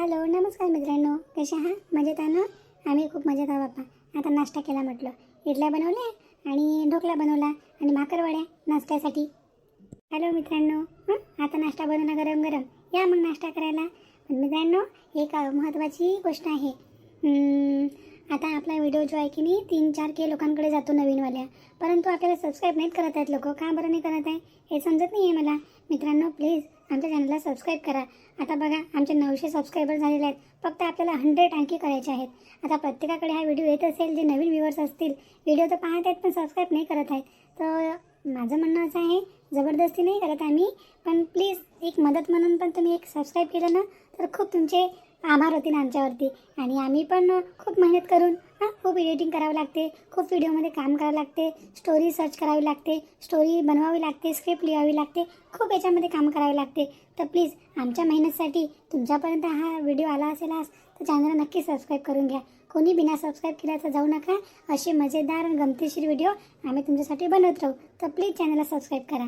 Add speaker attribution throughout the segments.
Speaker 1: Hello नमस्कार मित्रांनो, कसे आहात? मजेत आहे ना? आम्ही खूप मजेत आहोत बाप्पा. आता नाश्ता केला म्हटलं. इडल्या बनवल्या आणि ढोकळा बनवला आणि भाकरवड्या नाश्त्यासाठी. हॅलो मित्रांनो, आता नाश्ता बनवला गरम गरम. या मग नाश्ता करायला. पण मित्रांनो, एक महत्त्वाची गोष्ट आहे. आता आपला व्हिडिओ जो आहे की नाही 3-4K लोकांकडे जातो नवीनवाल्या, परंतु आपल्याला सबस्क्राईब नाहीत करत आहेत लोक. का बरं नाही करत आहे हे समजत नाही आहे मला. मित्रांनो प्लीज आमच्या चॅनलला सबस्क्राईब करा. आता बघा आमचे 900 सबस्क्रायबर झालेले आहेत. फक्त आपल्याला 100 आणखी करायचे आहेत. आता प्रत्येकाकडे हा व्हिडिओ येत असेल, जे नवीन व्ह्यूअर्स असतील, व्हिडिओ तर पाहत आहेत पण सबस्क्राईब नाही करत आहेत. तर माझं म्हणणं असं आहे, जबरदस्ती नाही करत आम्ही, पण प्लीज एक मदत म्हणून पण तुम्ही एक सबस्क्राईब केलं ना तर खूप तुमचे आभार होतील आमच्यावरती. आणि आम्ही पण खूप मेहनत करून खूप एडिटिंग करावं लागते, खूप व्हिडिओमध्ये काम करावं लागते, स्टोरी सर्च करावी लागते, स्टोरी बनवावी लागते, स्क्रिप्ट लिहावी लागते, खूप याच्यामध्ये काम करावे लागते. तर प्लीज आमच्या मेहनतीसाठी तुमच्यापर्यंत हा व्हिडिओ आला असेल आज तर चॅनलला नक्की सबस्क्राईब करून घ्या. कोणी बिना सबस्क्राईब केल्याचं जाऊ नका. असे मजेदार आणि गमतीशीर व्हिडिओ आम्ही तुमच्यासाठी बनवत राहू. तर प्लीज चॅनलला सबस्क्राईब करा.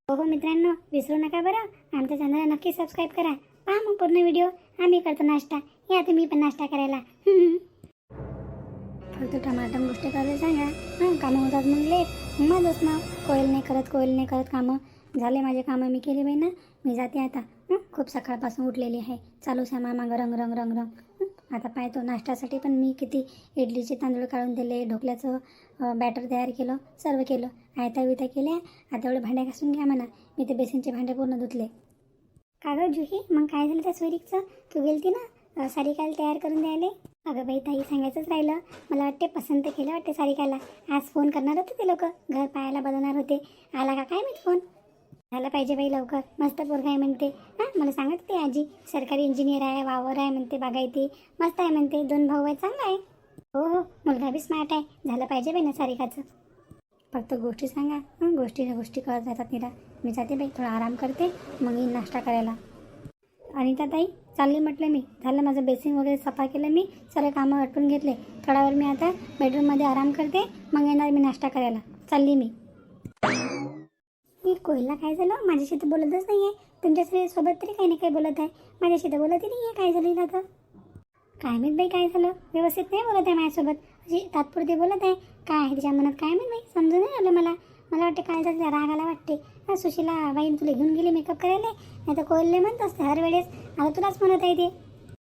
Speaker 1: हो मित्रांनो, विसरू नका बरं. आमच्या चॅनलला नक्की सबस्क्राईब करा. पहा मग पूर्ण व्हिडिओ. आम्ही करतो नाश्ता. या तुम्ही पण नाश्ता करायला. फक्त टमाटम गोष्टी करायला सांगा. कामं होतात मग लेट माझंच नाव. कोयल नाही करत कामं. झाले माझे कामं मी केली बाई ना. मी जाते आता. खूप सकाळपासून उठलेली आहे. चालूच आहे मामा रंग रंग रंग रंग. आता पाहतो नाश्त्यासाठी पण मी किती इडलीचे तांदूळ काढून दिले, ढोकल्याचं बॅटर तयार केलं, सर्व केलं, आयत्या वित्या केल्या. आता एवढे भांडे घासून घ्या म्हणा. मी ते बेसिनचे भांडे पूर्ण धुतले. का गं जुही, मग काय झालं त्या सोयरीकचं? तू गेलती ना सारिकाला तयार करून द्यायला? अगं बाई ताई, सांगायचंच राहिलं. मला वाटते पसंत केलं वाटते सारिकाला. आज फोन करणार होते ते लोक, घर पाहायला बोलवणार होते. आला का काय माहीत फोन. झालं पाहिजे बाई लवकर. मस्त पोरगा आहे म्हणते. मला सांगत होती आजी, सरकारी इंजिनियर आहे, वावर आहे म्हणते, बागायती मस्त आहे म्हणते. 2 भाऊ आहे, चांगला आहे. हो मुलगा बी स्मार्ट आहे. झालं पाहिजे बाई ना सारिकाचं. फक्त गोष्टी सांगा. गोष्टी करत जातात निरा. मी जाते बाई, थोडा आराम करते, मग येईन नाश्ता करायला. अनिता ताई चालली म्हटलं मी. झालं माझं बेसिन वगैरे सफा केलं मी, सर्व कामं आटपून घेतले. थोडा वेळ मी आता बेडरूममध्ये आराम करते, मग येणार मी नाश्ता करायला. चालली मी. कोयला काय झालं? माझ्याशी तर बोलतच नाही आहे. तुमच्या सोबत तरी काही ना काही बोलत आहे, माझ्याशी तर बोलतही नाही आहे. काय झालं आता काय माहीत बाई, काय झालं? व्यवस्थित नाही बोलत आहे माझ्यासोबत. अशी तात्पुरते बोलत आहे. काय आहे तिच्या मनात काय माहीत बाई, समजून नाही आलं मला. वाटते काय झालं, राग आला वाटते. सुशीला बाईन तुला घेऊन गेली मेकअप करायला, नाही तर कोयले म्हणत असते हर वेळेस. आता तुलाच म्हणत आहे ते.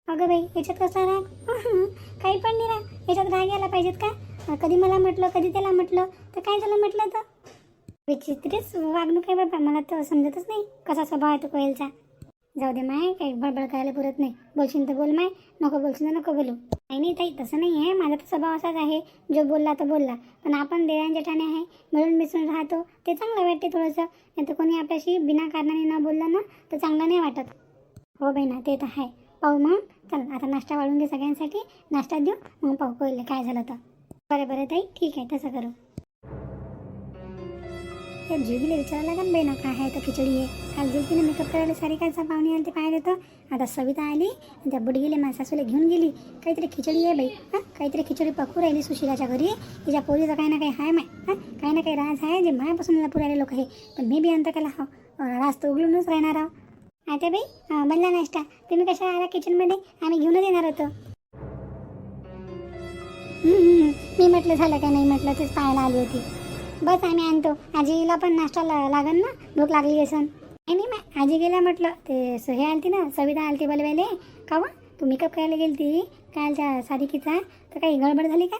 Speaker 1: अगं बाई, याच्यात कसा राग? काही पण नाही राग. याच्यात राग यायला पाहिजेत का? कधी मला म्हटलं, कधी त्याला म्हटलं, तर काय झालं म्हटलं तर? विचित्रच वागणूक आहे बाबा. मला तर समजतच नाही कसा स्वभाव आहे तो कोयलचा. जाऊ दे माय, काही बडबड करायला पुरत नाही. बोलशील तर बोल माय, नको बोलशील तर नको बोलू. नाही ताई, तसं नाही आहे. माझा तर स्वभाव असाच आहे, जो बोलला तर बोलला. पण आपण देवांच्या ठाणे आहे, मिळून मिसळून राहतो, ते चांगलं वाटते थोडंसं. नाही तर कोणी आपल्याशी बिना कारणाने न बोललं ना तर चांगलं नाही वाटत. हो बाई ना, ते तर आहे. पाहू मग. चल आता नाश्ता वाढून घे सगळ्यांसाठी. नाश्ता देऊ, मग पाहू कोयले काय झालं तर. बरं ताई, ठीक आहे, तसं करू. त्या जुगीला विचारायला लागेल बाई ना काय आहे तर खिचडी आहे. काल गेली तिने मेकअप करायला सारिकाचा पाहुणे आली, ते पाहिलं तर. आता सविता आली आणि त्या बुडगीले माझ्या सासूला घेऊन गेली. काहीतरी खिचडी आहे बाई. काहीतरी खिचडी पकू राहिली सुशिलाच्या घरी. तिच्या पोरीचं काही ना काही आहे माय. काही ना काही राज आहे जे मायापासून लपू राहिले लोक हे. पण मी बी अंत केला. राज तर उघडूनच राहणार आहो. आता बाई बनला नाश्ता. तुम्ही कशा आला किचनमध्ये? आम्ही घेऊनच येणार होतो. मी म्हटलं झालं काय नाही म्हटलं, तेच पाहायला आली होती. बस आम्ही आणतो. आजीला पण नाश्ता लागन ना, भूक लागली असन. नाही मॅ, आजी गेल्या म्हटलं. ते हे आलती ना, सविता आलती बोलवायले. का वा तू मेकअप करायला गेलती कालच्या सारिकीचा, तर काही गडबड झाली का?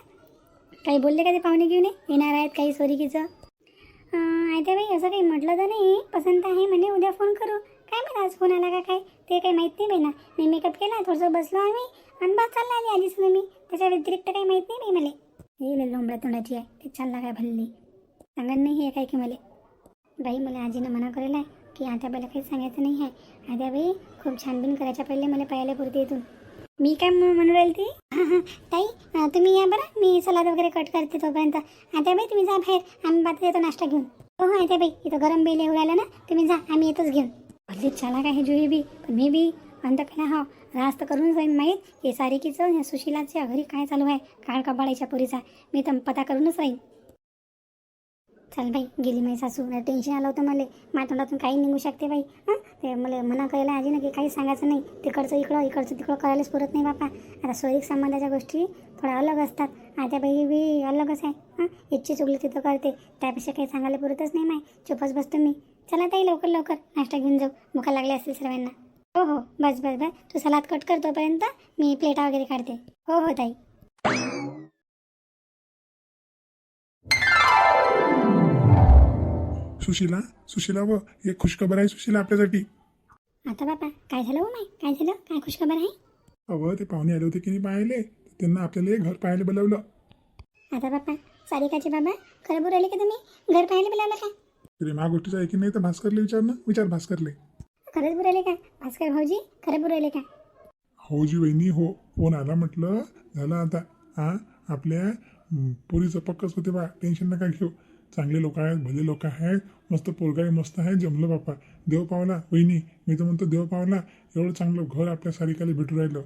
Speaker 1: काही बोलले का ते पाहुणे घेऊन येणार आहेत काही सोरिकीचं? त्या बाई असं काही म्हटलं तर नाही. पसंत आहे म्हणे, उद्या फोन करू. काय मला आज फोन आला का काय ते काही माहीत नाही बाई ना. मी मेकअप केला, थोडंसं बसलो आम्ही आणि बस चालला आली आधीच मी. त्याच्या व्यतिरिक्त काही माहीत नाही बाई मला. हे लोंबड्या तोंडाची आहे, ते चालला काय भल्ली सांगत नाही आहे काय की मला. बाई मला आजीनं मना करेल आहे की आता बाईला काही सांगायचं नाही आहे. आता बाई खूप छानबीन करायच्या पहिले मला पाहायला पुरते इथून. मी काय म्हणून राहील ती. ताई तुम्ही या बरं, मी सलाद वगैरे कट करते तोपर्यंत. आता बाई तुम्ही जा बाहेर, आम्ही बात येतो नाश्ता घेऊन. हो आता बाई, इथं गरम बेल येऊ राहिला ना, तुम्ही जा, आम्ही येतोच घेऊन. भल्ली छाला काय हे जुही बी. पण मी बी अंत केला. हा रास्त करून जाईन माहीत हे सारिकीचं, ह्या सुशिलाच्या घरी काय चालू आहे काळ कबाळाच्या पोरीचा. मी तर पता करूनच राहीन. चल बाई, गेली माझी सासू. नाही टेन्शन आलं होतं मला. माझ्या तोंडातून काही निघू शकते बाई. ते मला मना करायला आजी ना की काही सांगायचं नाही. तिकडचं तिकडचं करायलाच पुरत नाही बापा. आता सोयीक संबंधाच्या गोष्टी थोड्या अलग असतात. आता बाई बी अलगच आहे. इच्छी चुकली तिथं करते. त्यापेक्षा काही सांगायला पुरतच नाही माय. चुपच बसतो मी. चला ताई, लवकर लवकर नाश्ता घेऊन जाऊ. भुका लागली असतील सर्वांना. हो हो, बस बस बस. तू सलाद कट कर तोपर्यंत मी प्लेटा वगैरे काढते. हो हो ताई.
Speaker 2: सुशीला व एक खुशखबर आहे सुशीला आपल्यासाठी.
Speaker 1: आता बापा, काय झालं हो माय? काय झालं? काय खुशखबर आहे?
Speaker 2: अव ते पाहुणे आले होते की नाही पाहायले, त्यांना आपल्याला एक घर पाहायला बोलावलं.
Speaker 1: आता बापा, सारिकाचे बाबा खरं बोलायले का तुम्ही? घर पाहायला बोलावलं का?
Speaker 2: तरी मा गोष्टीचं आहे की नाही तर भास्करले विचार भास्करले.
Speaker 1: खरंच बोलायले का भास्कर भाऊजी? खरं बोलायले का?
Speaker 2: हो जी वहिनी हो. फोन आला म्हटलं झालं आता. आपल्या पोरीचं पक्कच होते बा. टेन्शन नका घेऊ. चांगले लोक आहेत, भले लोक आहेत. मस्त पोरगा आहे, मस्त आहे. जमलं बापा. देव पावला वहिनी. मी तर म्हणतो देव पावला. एवढं चांगलं घर आपल्या सारिकाला भेटू राहिलं.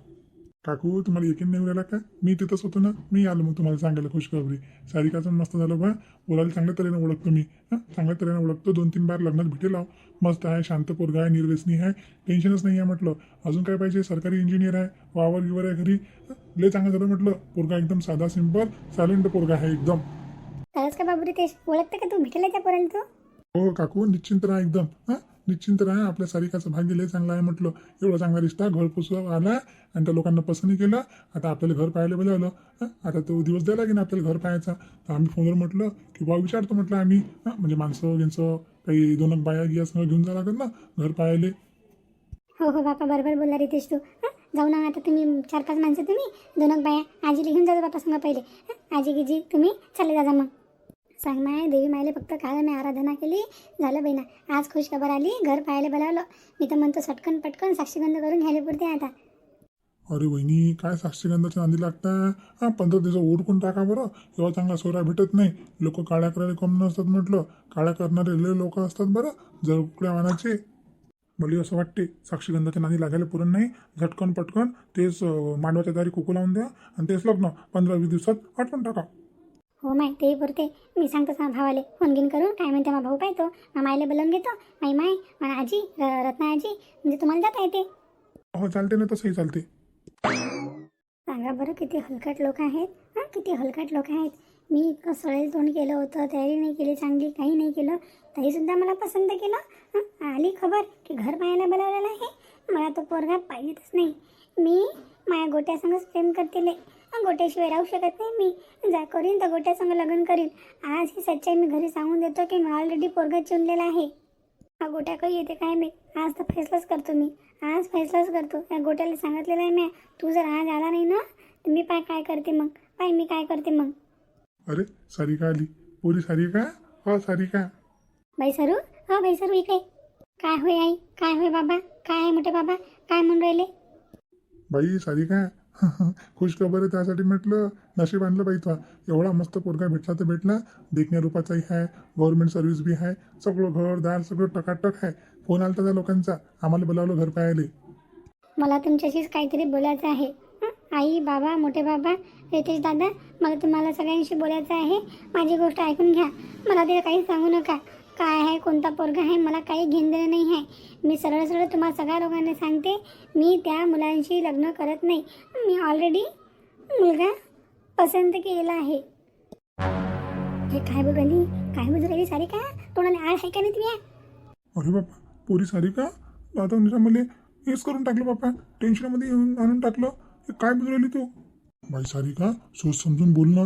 Speaker 2: काकू तुम्हाला यकीन नाही राहिला का? मी तिथंच होतो ना. मी आलो मग तुम्हाला सांगायला खुशखबरी. सारिकाचं मस्त झालं बा. पोराला चांगल्या तऱ्हेने ओळखतो मी. चांगल्या तऱ्हेने ओळखतो. 2-3 बार लग्नात भेटेल आहो. मस्त आहे, शांत पोरगा आहे, निर्व्यसनी आहे. टेन्शनच नाही आहे म्हटलं. अजून काय पाहिजे? सरकारी इंजिनियर आहे, वावर गिवर आहे घरी. लय चांगलं झालं म्हटलं. पोरगा एकदम साधा सिंपल सायलेंट पोरगा आहे एकदम.
Speaker 1: खरंच का बाबू रितेश? ओळखतं का तू? भेटेल त्या पोराला तू?
Speaker 2: हो काकू, निश्चिंत राहा एकदम. निश्चिंत राहा. आपल्या सारिकाचं भाग्य लय चांगलं आहे म्हटलं. एवढा चांगला रिश्ता घर पोचवा आला आणि त्या लोकांना पसंत केलं. आता आपल्याला घर पाहायला बोलावलं. आता तो दिवस द्यायला की ना आपल्याला घर पाहायचा. तर आम्ही फोनवर म्हटलं की बा विचारतो म्हटलं आम्ही. म्हणजे माणसं गिंचं काही 2 बाया गिया सगळं घेऊन जावं लागत ना घर पाहायला.
Speaker 1: हो हो बापा, बरोबर बोलला रितेश तू. जाऊ ना आता तुम्ही 4-5 माणसं, तुम्ही 2 बाया. आजीला घेऊन जातो बापा सांगा पहिले. आजी गिजी तुम्ही चालले जा मग. सांग माय, देवी मायले फक्त काल मी आराधना केली. झालं बहिणा, आज खुश खबर आली. घर पाहायला बोलावलं. मी तर म्हणतो सटकन पटकन साक्षीगंध करून घ्यायला पुरते आता.
Speaker 2: अरे वहिनी, काय साक्षीगंधाच्या नांदी लागता? 15 दिवस ओढकून टाका बरं. एवढा चांगला सोहरा भेटत नाही. लोक काळ्या करायला कम नसतात म्हटलं. काळ्या करणारे लय लोक असतात बरं. जर उकड्या वाहनाचे. मला असं वाटते साक्षीगंधाच्या नांदी लागायला पुरण नाही. झटकन पटकन तेच मांडवाच्या दारी कुकू लावून द्या आणि तेच लग्न 15-20 दिवसात आटवून टाका.
Speaker 1: हो माय, ते पुरते. मी सांगतो माझ्या भावाले फोन घेऊन करून. काय म्हणते माझा भाऊ पाहतो. मायला बोलवून घेतो. माय मला आजी, रत्ना आजी, म्हणजे तुम्हाला जाता येते.
Speaker 2: हो चालते ना, तसंही चालते.
Speaker 1: सांगा बरं, किती हलकट लोक आहेत. किती हलकट लोक आहेत. मी इतकं सळेल तोंड केलं होतं, तयारी नाही केली चांगली, काही नाही केलं, तरीसुद्धा मला पसंत केलं. आली खबर की घर पाहायला बोलावलेलं आहे. मला तो पोरगा पाहिजेच नाही. मी माझ्या गोट्यासंगच प्रेम करते. गोट्याशिवाय राहू शकत नाही मी. जा करीन तर गोट्यासंग लग्न करीन. आज ही सच्चाई मी घरी सांगून देतो की मी ऑलरेडी पोरगा चुनलेला आहे. हा गोट्या काही येते काय मी. आज तर फैसलाच करतो मी. आज फैसलाच करतो. या गोट्याला सांगितलेलं आहे मी, तू जर आज आला नाही ना तर मी काय करते मग. मी काय करते मग.
Speaker 2: अरे सारिका आली. पोरी सारिका. हो सारिका.
Speaker 1: बाई सरू. हो बाई सरू, इकडे. काय होय आई? काय होय बाबा? काय आहे मोठे बाबा? काय म्हणून राहिले?
Speaker 2: बाई सारिका, खुश खबर आहे. त्यासाठी म्हटलं नशीब आणलं बाई. तो एवढा मस्त पोरगा भेटला तर भेटला. देखण्या रूपाचाही आहे, गव्हर्नमेंट सर्व्हिस बी आहे, सगळं घरदार सगळं टकाटक आहे. फोन आला त्या लोकांचा, आम्हाला बोलावलं घर पाहायला.
Speaker 1: मला तुमच्याशीच काहीतरी बोलायचं आहे. आई, बाबा, मोठे बाबा, रितेश दादा, मला तुम्हाला सगळ्यांशी बोलायचं आहे. माझी गोष्ट ऐकून घ्या. मला ते काही सांगू नका. काय आहे, कोणता पोरगा आहे, मला काही घेणं देणं नाही आहे. मी सरळ सरळ तुम्हाला सगळ्या लोकांना सांगते, मी त्या मुलांशी लग्न करत नाही. मी ऑलरेडी मुलगा पसंत केला आहे. हे काय बोलू राहिली सारिका? तोंडाला आळ आहे का नाही तुम्ही?
Speaker 2: अरे बापा, पोरी सारिका आता मला हेच करून टाकलं बापा. टेन्शनमध्ये आणून टाकलं. हे काय बोलू राहिली तू? बाई सारिका, सोच समजून बोल ना.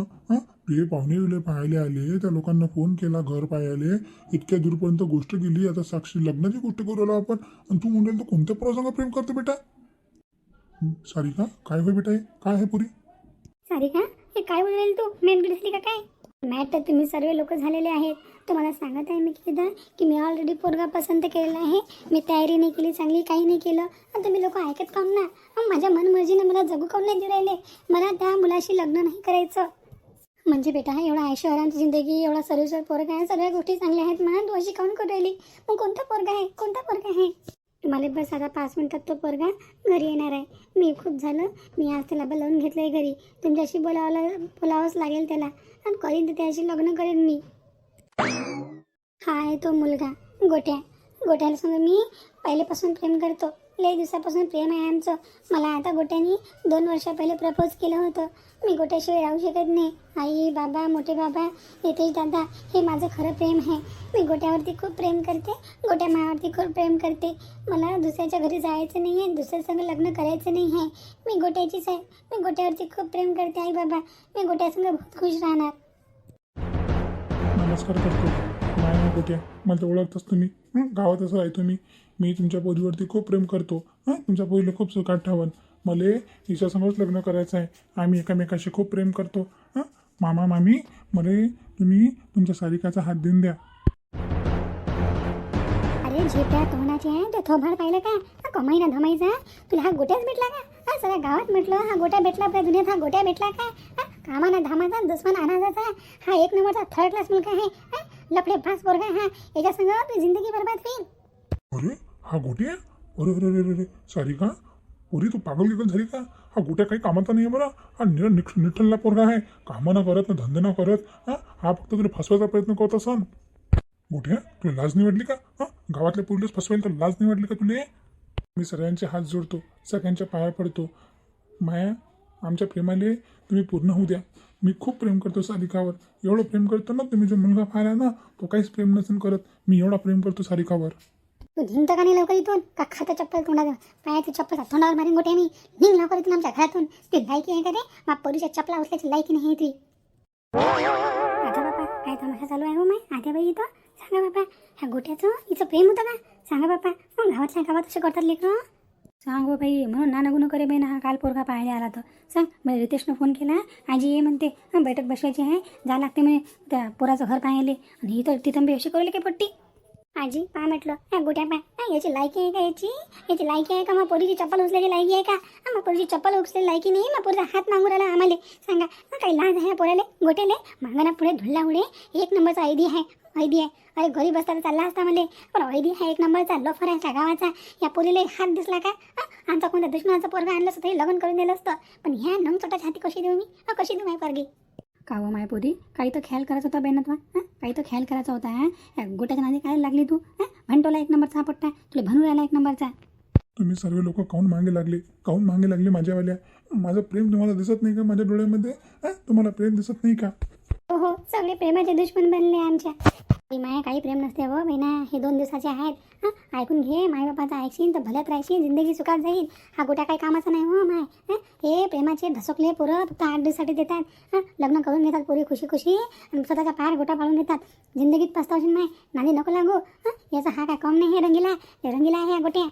Speaker 2: ते पाहुणे विले पाहायला आले, त्या लोकांना फोन केला घर पाहायला, इतक्या दूरपर्यंत गोष्ट गेली. आता साक्षी लग्नाची गोष्ट करू आलो आपण आणि तू म्हणेल तर कोणत्या पोरासंग प्रेम करतो बेटा? सारिका, काय होय बेटा? हे काय आहे पुरी?
Speaker 1: सारिका, हे काय बोलू तू? मॅट दिसली का काय? मॅट तर तुम्ही सर्व लोक झालेले आहेत. तुम्हाला सांगत आहे मी कितीदा की मी ऑलरेडी पोरगा पसंत केलेला आहे. मी तयारी नाही केली चांगली, काही नाही केलं. आणि तुम्ही लोक ऐकत काऊन ना? माझ्या मनमर्जीनं मला जगू काऊन नाही देऊ राहिले? मला त्या मुलाशी लग्न नाही करायचं. म्हणजे बेटा, एवढा ऐशोआरामची जिंदगी, एवढा सर्विसवर पोरगा आहे, सगळ्या गोष्टी चांगल्या आहेत. मला तू अशी काऊन करून राहिली? मग कोणता पोरगा आहे? कोणता पोरगा आहे? तुम्हाला बस आता 5 मिनिटात तो पोरगा घरी येणार आहे. मी खूप झालं. मी आज त्याला बोलावून घेतलं आहे घरी. तुमच्याशी बोलावंच लागेल त्याला. आणि करीन तर त्याशी लग्न करेन मी. हा आहे तो मुलगा गोट्या. गोट्याला सांगून मी पहिलेपासून प्रेम करतो. लई दिवसापासून प्रेम आहे आमचं. मला आता गोट्याने 2 वर्षा पहिले प्रपोज केलं होतं. मी गोट्याशिवाय राहू शकत नाही. आई बाबा, मोठे बाबा, नितेश दादा, हे माझं खरं प्रेम आहे. मी गोट्यावरती खूप प्रेम करते. गोट्या मायावरती खूप प्रेम करते. मला दुसऱ्याच्या घरी जायचं नाही आहे, दुसऱ्यासंग लग्न करायचं नाही आहे. मी गोट्याचीच आहे. मी गोट्यावरती खूप प्रेम करते आई बाबा. मी गोट्यासंग बहुत खुश राहणार.
Speaker 2: नमस्कार करतो. नाही नाही गोट्या, मला तर ओळखतच तुम्ही. गावातच राहतो मी तुमच्या पोरीवरती खूप प्रेम करतो. तुमच्या पोरीला खूप सुखात ठेवन. मला हिच्यासमोरच लग्न करायचं आहे. आम्ही एकमेकाशी खूप प्रेम करतो. मामा मामी, मला तुम्ही तुमच्या सारिकाचा हात देऊन द्या.
Speaker 1: अरे झेप्या तोंडाचे आहे ते थोबाड पाहिलं का? हा कमाईना धमाईचा. तुला हा गोट्याच भेटला का? हा सगळ्या गावात म्हटलं हा गोट्या भेटला, आपल्या दुनियात हा गोट्या भेटला का? कामाना धामाचा, दुश्मन अनाजाचा, हा एक नंबरचा थर्ड क्लास मुलगा आहे. लफडे फास पोरगा हा. याच्या संग तुझी जिंदगी बरबाद होईल.
Speaker 2: अरे हा गोट्या, अरे अरे अरे अरे सारिका, पोरी तू पागल गिगल झाली का? हा गोट्या काही कामाचा नाही आहे बरं. हा निठ्ठलला पोरगा आहे. कामं ना करत ना धंदे ना करत. हा फक्त तुला फसवायचा प्रयत्न करत असन. गोट्या, तुला लाज नाही वाटली का? गावातल्या पोरीलाच फसवायला तर लाज नाही वाटली का तुला? मी सगळ्यांचे हात जोडतो, सगळ्यांच्या पाया पडतो. माया, आमच्या प्रेमाले तुम्ही पूर्ण होऊ द्या. मी खूप प्रेम करतो सारिकावर. एवढं प्रेम करतो ना, तुम्ही जो मुलगा पाहिला ना तो काहीच प्रेम नसेल करत. मी एवढा प्रेम करतो सारिकावर.
Speaker 1: तू निघतं का नाही लवकर इथून? का खातं चप्पल तोंडावर, पायाची चप्पल तोंडावर मारीन गोट्या मी. निघ लवकर इथून आमच्या घरातून. ती लायकी आहे का रे? मा पोरीच्या चपला उचल्याची लायकी नाही आहे ती. आता बाबा काय तमाशा चालू आहे हो माय? आत्या बाई इथं सांगा बाबा, ह्या गोट्याचं हिचं प्रेम होतं का? सांगा बाबा. गावातल्या गावात असे करतात लेकरं. सांग हो बाई, म्हणून नाना गुण करे बाई ना. हा काल पोरगा पाहायला आला तर सांग. मला रितेशनं फोन केला, आजी ये म्हणते, बैठक बसवायची आहे, जा लागते म्हणे त्या पोराचं घर पाहायले. आणि इथं तिथं बी अशी करेल की पट्टी. आजी पहा म्हटलं, ह्या गोट्या पहा, याची लायकी आहे का? याची लायकी आहे का? मग पोरीची चप्पल उचलायची लायकी आहे का? मग पोरीची चप्पल उचलेली लायकी नाही. मग पोरीचा हात मागून राहिला आम्हाला. सांगा काही लाज आहे पोराले? गोट्याले मागणा पुढे धुळला उडे एक नंबरचा ऐदी आहे. अरे घरी बसता चालला असता मला, पण ऐदी हा एक नंबरचा लोफर आहे त्या गावाचा. या पोरीला हात दिसला का? आमचा कोणत्या दुश्मनाचा पोरगा आणलं असतं तरी लग्न करून दिलं असतं. पण ह्या नमचोटाच्या हाती कशी देऊ मी? कशी देऊ माय पोरगी?
Speaker 3: का व माय पोरी, काही तर ख्याल करायचा होता बेनत वा. काही तर ख्याल करायचा होता. गोट्याच्या नादी काय लागली तू? भंटोला एक नंबरचा पट्टा, तुला भनू राहिला एक नंबरचा.
Speaker 2: तुम्ही सर्व लोक काहून मागे लागले माझ्यावाल्या? माझं प्रेम तुम्हाला दिसत नाही का माझ्या डोळ्यामध्ये? तुम्हाला प्रेम दिसत नाही का?
Speaker 1: हो, सगळे प्रेमाचे दुश्मन बनले आमच्या. माया काही प्रेम नसते हो बहिणा. हे 2 दिवसाचे आहेत. ऐकून घे, मायबापाचं ऐकशील तर भल्यात राहशील, जिंदगी सुखात जाईल. हा गोट्या काही कामाचा नाही हो माय. हे प्रेमाचे धसकले पोरं फक्त 8 दिवसासाठी देतात. लग्न करून घेतात पोरी खुशी खुशी आणि स्वतःचा पार गोटा पाळून घेतात. जिंदगीत पस्तावशील माय. नादी नको लागू. याचा हा काय कम नाही. हे रंगीला आहे या गोट्या.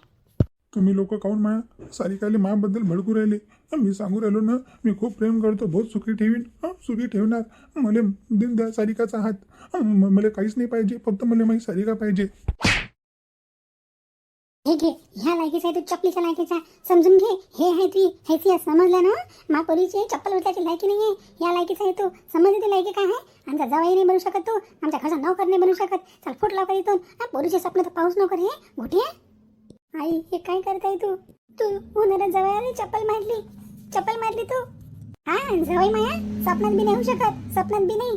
Speaker 2: तुम्ही लोक काहून माया सारिकाले मायाबद्दल भडकू राहिले? मी सांगू राहिलो ना, मी खूप प्रेम करतो, बहुत सुखी ठेवीन, सुखी ठेवणार. मला दिन द्या सारिकाचा हात. मला काहीच नाही पाहिजे, फक्त मला माझी सारिका पाहिजे.
Speaker 1: हे घे, ह्या लायकीचा आहे तू, चपलीच्या लायकीचा. समजून घे, हे आहे ती, हे ती समजलं ना? मा पोरीची चप्पल उचलायची लायकी नाही आहे. या लायकीचा आहे तू. समजली ती लायकी काय आहे? आमचा जवाई नाही बनू शकत तू, आमच्या घरचा नोकर नाही बनू शकत. चल फुट लवकर इथून. पोरीचे स्वप्न तर पाऊस नको रे घोटे. आई हे काय करताय तू? होणाऱ्या जवाईला चप्पल मारली तू. जवाई माया स्वप्नात बी नाही होऊ शकत. स्वप्नात बी नाही.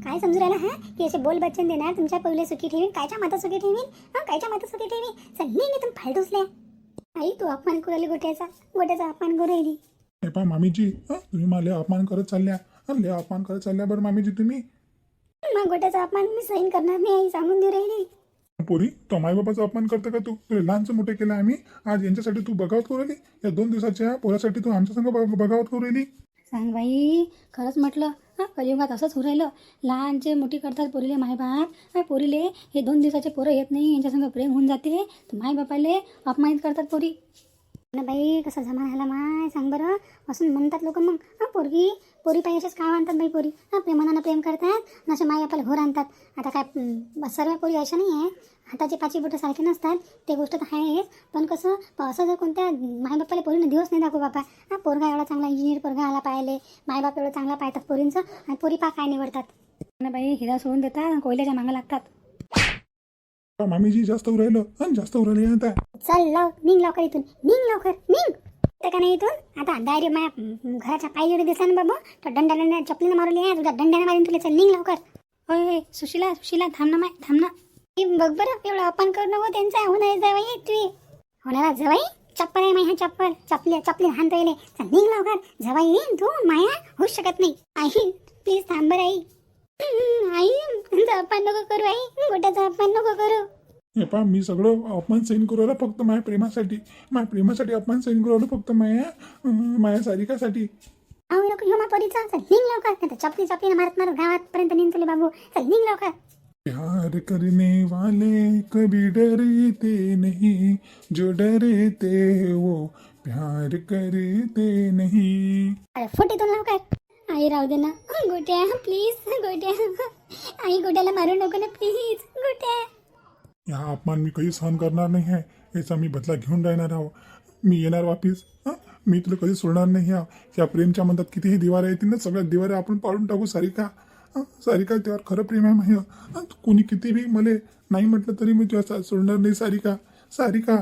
Speaker 1: काय समजू राहिला की असे बोल बच्चन देणार तुमच्या पहिले सुखी ठेवीन? कायच्या माता सुखी ठेवीन? कायच्या माता सुखी ठेवीन? चल नाही तुम्ही फालतूसल्या. आई तू अपमान करू राहिली गोट्याचा अपमान करू राहिली.
Speaker 2: हे पहा मामीजी, तुम्ही मला अपमान करत चालल्या बरं मामीजी तुम्ही.
Speaker 1: मग गोट्याचा अपमान मी सहन करणार नाही आई, सांगून देऊ राहिली.
Speaker 2: पोरी, तो मायबापाचा अपमान करतं का तू? तुला लहानचं मोठे केलं आम्ही. आज यांच्यासाठी तू बगावत करू राहिली? या 2 दिवसाच्या पोरासाठी तू आमच्या संग बगावत करू राहिली?
Speaker 3: सांग बाई, खरंच म्हटलं कलियुगात असंच होऊ राहिलं. लहानचे मोठी करतात पोरीले मायबाप. पोरीले हे 2 दिवसाचे पोरं येत नाही, यांच्यासंग प्रेम होऊन जाते तर मायबापाले अपमानित करतात पोरी.
Speaker 1: ना बाई कसा जमा झाला माय, सांग बरं. असं म्हणतात लोक. मग पोरी पाहिजे असेच काय आणतात बाई पोरी. प्रेमानानं प्रेम करतात, नसे माय बापाला घोर आणतात. आता काय सर्व पोरी अशा नाही आहे. हाताची 5 बोटं सारखे नसतात, ते गोष्ट तर आहेच. पण कसं असं जर कोणत्या मायबापाला पोरीनं दिवस नाही दाखवू बापा. पोरगा एवढा चांगला इंजिनियर पोरगा आला पाहिले, मायबाप एवढं चांगला पाहतात पोरींचं, आणि पोरी काय निवडतात
Speaker 3: ना बाई. हिरा सोडून देतात, कोयल्याच्या मागं लागतात.
Speaker 2: मामीजी जास्त उरायलं आता.
Speaker 1: चल निघ लवकर इथून, निघ का नाही इथून. आता डायरेक्ट माझ्या घराच्या पायी दिसा ना बाबा, तर दंड्याने चपलीनं मारली आहे तुझ्या, दंड्याने मारून तुला. चल निघ लवकर.
Speaker 3: होय सुशीला थांब ना माय, थांब ना.
Speaker 1: बघ बरं एवढं अपमान करू नको त्यांचा. होणारे जवाई आहे तुम्ही. होणारा जवाई चप्पल आहे माही, चप्पल चपली हाणता येईल. चल निघ लवकर. जवाई तू माया होऊच शकत नाही. आई प्लीज थांब बरं आई. आई तुमचा अपमान नको करू आई. गोट्याचा अपमान नको करू.
Speaker 2: हे पहा मी सगळं अपमान सहन करू राहिलो फक्त माझ्या प्रेमासाठी अपमान सहन करू राहिलो फक्त माया सारिकासाठी.
Speaker 1: अहो नको घेऊ मा पोरीचा. चल निघ लवकर. नाही तर चपलीने मारत गावापर्यंत नेईन तुले बाबू. चल निघ लवकर.
Speaker 2: प्यार करने वाले कभी डरते नहीं, जो डरते वो प्यार करते नहीं.
Speaker 1: अरे फुटीतून लवकर. आई राहू दे ना. गोट्या प्लीज गोट्या. आई गोट्याला मारू नको ना प्लीज. गोट्या
Speaker 2: हा अपमान मी कधी सहन करणार नाही आहे. याचा मी बदला घेऊन राहणार आहो. मी येणार वापिस. मी तुला कधी सोडणार नाही आहे. या प्रेमच्या म्हणतात कितीही दिवारे येतील ना, सगळ्या दिवारे आपण पाडून टाकू सारिका. सारिका त्यावर खरं प्रेम आहे माझं. कोणी किती बी मले नाही म्हटलं तरी मी तुला सोडणार नाही सारिका. सारिका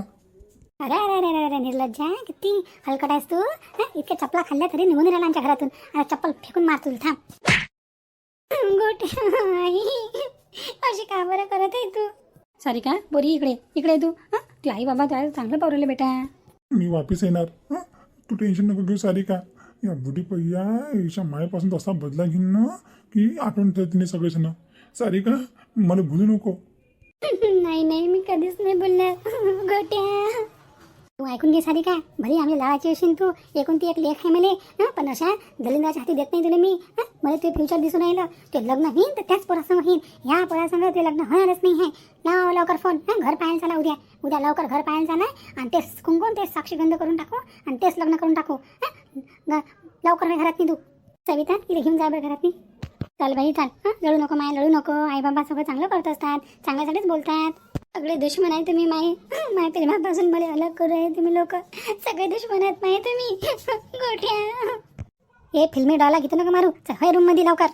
Speaker 1: अरे अरे अरे अरे अरे निर्लज्जा किती हलकट आहेस तू. इतक्या चपला खाल्ल्या तरी निघून राहिला आमच्या घरातून. अरे चप्पल फेकून मार तुला. थांब. गोट्या आई अशी का बरं करत आहे तू.
Speaker 3: सारिका पोरी इकडे तू. तू आई बाबा तुला चांगलं पावलेलं बेटा.
Speaker 2: मी वापिस येणार. तू टेन्शन नको घेऊ सारिका. या बुढी पहिया हिच्या मायापासून तसा बदला घेईन ना की आठवण ठेवते तिने सगळेजण. सारिका मला भुलू नको.
Speaker 1: नाही नाही मी कधीच नाही बोलणार. गोट्या तू ऐकून घे सारिका. भले आम्ही लावायची असेल तू. एकूण ती एक लेख आहे मला. पण अशा दलिंद्राच्या हाती देत नाही तुला मी. मला ते फ्युचर दिसून राहिलं. ते लग्न होईन तर त्याच पोरासंग होईन. ह्या पोरासंग ते लग्न होणारच नाही आहे. लाव लवकर फोन. घर पाहायला चला उद्या लवकर घर पाहायला चला. आणि तेच कुंकून तेच साक्षीगंध करून टाकू आणि तेच लग्न करून टाकू. लवकर घरात नाही तू. सविता इथे घेऊन जा बरं घरात. चल बाई चाल. लढू नको माय लढू नको. आई बाबा सगळं चांगलं करत असतात. चांगल्यासाठीच बोलतात. सगळे दुश्मन आहे तुम्ही माय प्रेमापासून मला अलग करू आहे तुम्ही लोक. सगळे दुश्मन आहेत माय तुम्ही. गोठ्या हे फिल्मी डॉला घेतो नका मारू. चल होय रूम मध्ये लवकर.